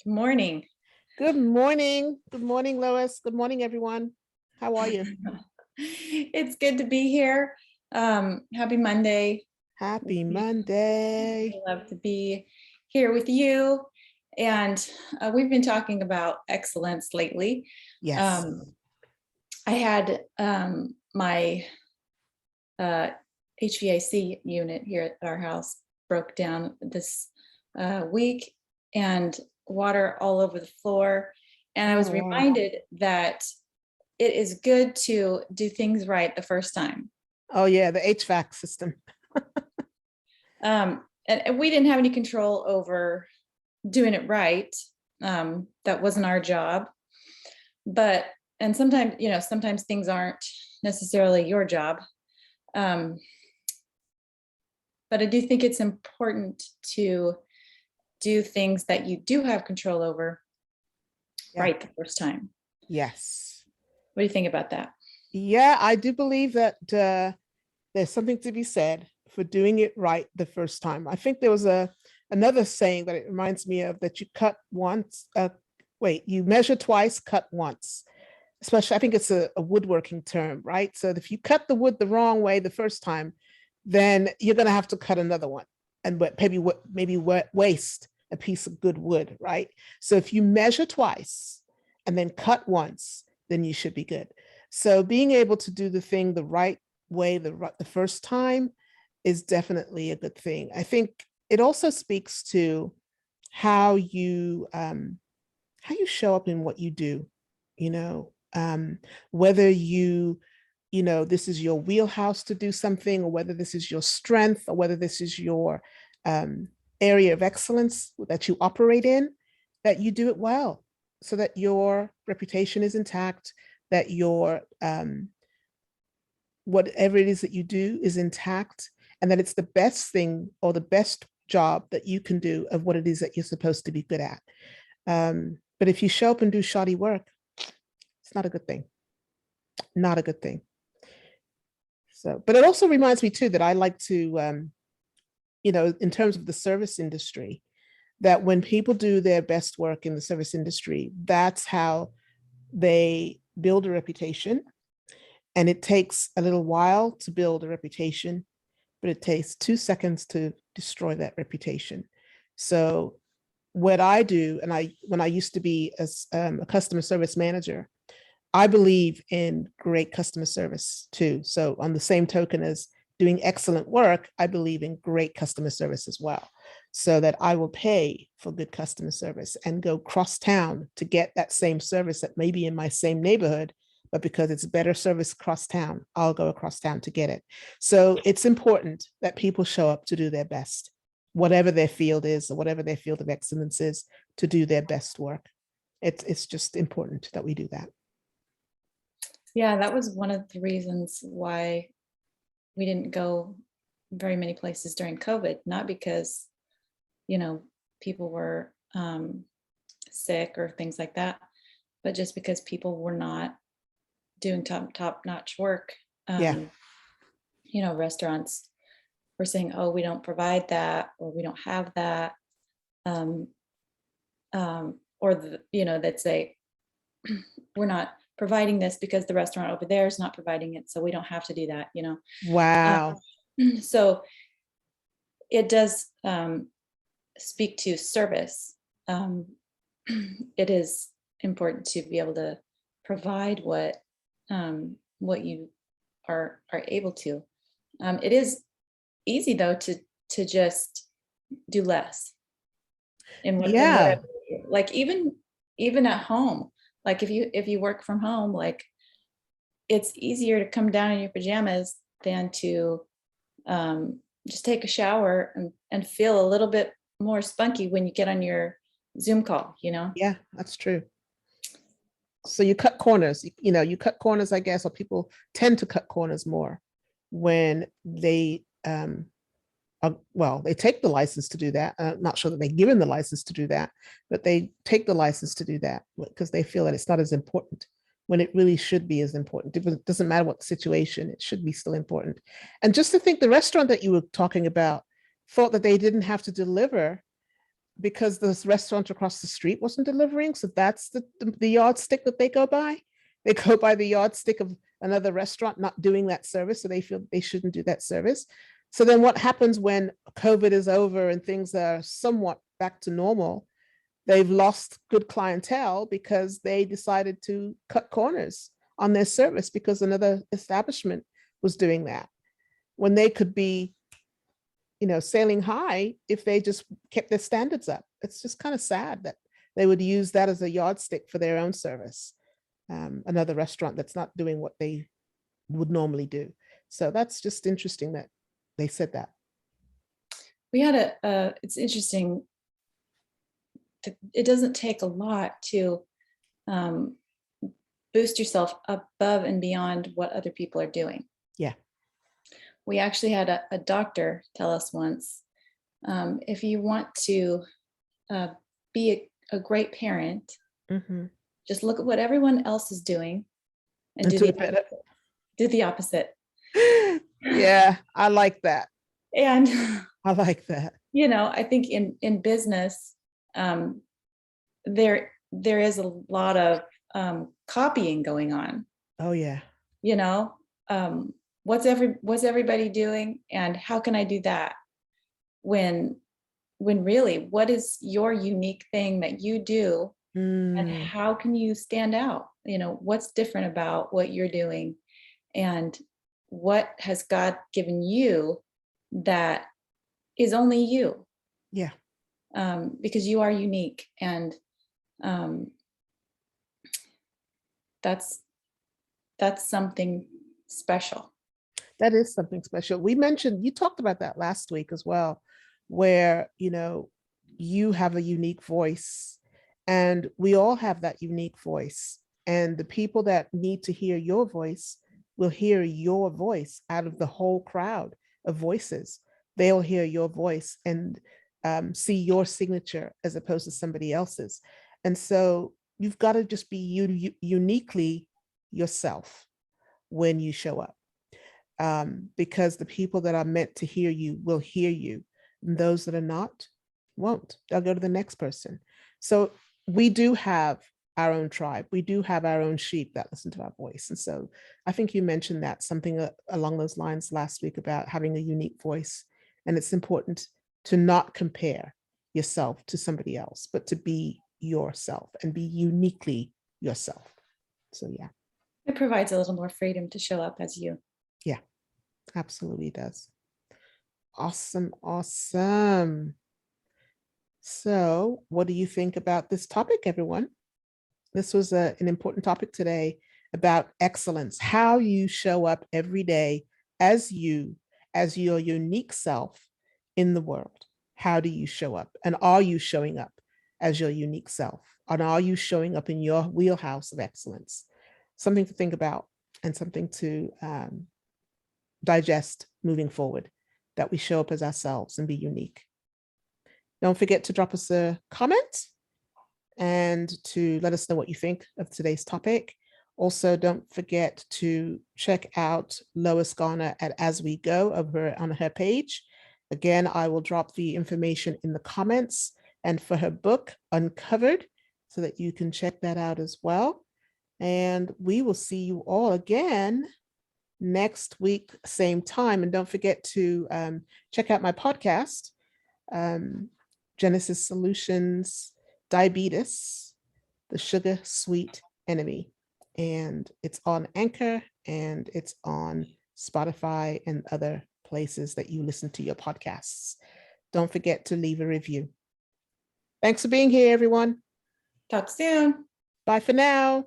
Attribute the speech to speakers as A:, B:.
A: Good morning.
B: Good morning. Good morning, Lois. Good morning, everyone. How are you?
A: It's good to be here. Happy Monday.
B: Happy
A: We
B: Monday.
A: love to be here with you. And we've been talking about excellence lately.
B: Yes.
A: Um, I had my uh, HVAC unit here at our house broke down this week and water all over the floor. And I
B: Oh,
A: was
B: wow.
A: reminded that it is good to do things right the first time.
B: Oh, yeah, the HVAC system.
A: And we didn't have any control over doing it right. That wasn't our job. But, and sometimes, sometimes things aren't necessarily your job. Um, but I do think it's important to do things that you do have control over
B: Yeah.
A: right the first time.
B: Yes.
A: What do you think about that?
B: Yeah, I do believe that there's something to be said for doing it right the first time. I think there was another saying that it reminds me of that you cut once, you measure twice, cut once. Especially, I think it's a woodworking term, right? So if you cut the wood the wrong way the first time, then you're going to have to cut another one, and maybe waste a piece of good wood, right? So if you measure twice and then cut once, then you should be good. So being able to do the thing the right way the first time is definitely a good thing. I think it also speaks to how you show up in what you do, you know, whether this is your wheelhouse to do something, or whether this is your strength, or whether this is your um, area of excellence that you operate in, that you do it well, so that your reputation is intact, that your whatever it is that you do is intact, and that it's the best thing or the best job that you can do of what it is that you're supposed to be good at. But if you show up and do shoddy work, it's not a good thing. Not a good thing. So, but it also reminds me too that I like to, in terms of the service industry, that when people do their best work in the service industry, that's how they build a reputation. And it takes a little while to build a reputation, but it takes 2 seconds to destroy that reputation. So what I do, and when I used to be a customer service manager, I believe in great customer service too. So on the same token as doing excellent work, I believe in great customer service as well. So that I will pay for good customer service and go cross town to get that same service that may be in my same neighborhood, but because it's better service across town, I'll go across town to get it. So it's important that people show up to do their best, whatever their field is or whatever their field of excellence is, to do their best work. It's just important that we do that.
A: Yeah, that was one of the reasons why we didn't go very many places during COVID, not because, people were sick or things like that, but just because people were not doing top notch work.
B: Yeah.
A: Restaurants were saying, "Oh, we don't provide that, or we don't have that," um, or that say, "We're not providing this because the restaurant over there is not providing it, so we don't have to do that."
B: Wow.
A: So it does speak to service. Um, it is important to be able to provide what you are able to. It is easy though to just do less in
B: Yeah.
A: whatever, like even at home. Like if you work from home, like it's easier to come down in your pajamas than to just take a shower and feel a little bit more spunky when you get on your Zoom call.
B: Yeah, that's true. So you cut corners, you cut corners, I guess, or people tend to cut corners more when they they take the license to do that. I'm not sure that they're given the license to do that, but they take the license to do that because they feel that it's not as important when it really should be as important. It doesn't matter what the situation, it should be still important. And just to think, the restaurant that you were talking about thought that they didn't have to deliver because this restaurant across the street wasn't delivering. So that's the yardstick that they go by. They go by the yardstick of another restaurant not doing that service. So they feel they shouldn't do that service. So then what happens when COVID is over and things are somewhat back to normal? They've lost good clientele because they decided to cut corners on their service because another establishment was doing that when they could be, sailing high if they just kept their standards up. It's just kind of sad that they would use that as a yardstick for their own service. Another restaurant that's not doing what they would normally do. So that's just interesting that they said that.
A: We had it's interesting. It doesn't take a lot to boost yourself above and beyond what other people are doing.
B: Yeah.
A: We actually had a doctor tell us once, if you want to be a great parent, just look at what everyone else is doing and do the opposite.
B: Yeah, I like that.
A: And
B: I like that.
A: I think in business, there is a lot of copying going on.
B: Oh yeah.
A: What's everybody doing and how can I do that? When really, what is your unique thing that you do and how can you stand out? What's different about what you're doing and what has God given you that is only you?
B: Yeah.
A: Because you are unique, and that's something special.
B: That is something special. You talked about that last week as well, where, you have a unique voice and we all have that unique voice. And the people that need to hear your voice will hear your voice out of the whole crowd of voices. They'll hear your voice and see your signature as opposed to somebody else's. And so you've got to just be uniquely yourself when you show up. Because the people that are meant to hear you will hear you. And those that are not, won't. They'll go to the next person. So we do have our own tribe. We do have our own sheep that listen to our voice. And so I think you mentioned that something along those lines last week about having a unique voice. And it's important to not compare yourself to somebody else, but to be yourself and be uniquely yourself. So yeah.
A: It provides a little more freedom to show up as you.
B: Yeah, absolutely does. Awesome. Awesome. So what do you think about this topic, everyone? This was an important topic today about excellence, how you show up every day as you, as your unique self in the world. How do you show up? And are you showing up as your unique self? And are you showing up in your wheelhouse of excellence? Something to think about and something to digest moving forward, that we show up as ourselves and be unique. Don't forget to drop us a comment and to let us know what you think of today's topic. Also, don't forget to check out Lois Garner at As We Go over on her page. Again, I will drop the information in the comments and for her book, Uncovered, so that you can check that out as well. And we will see you all again next week, same time. And don't forget to check out my podcast, Genesis Solutions, Diabetes, the Sugar Sweet Enemy. And it's on Anchor and it's on Spotify and other places that you listen to your podcasts. Don't forget to leave a review. Thanks for being here, everyone.
A: Talk soon.
B: Bye for now.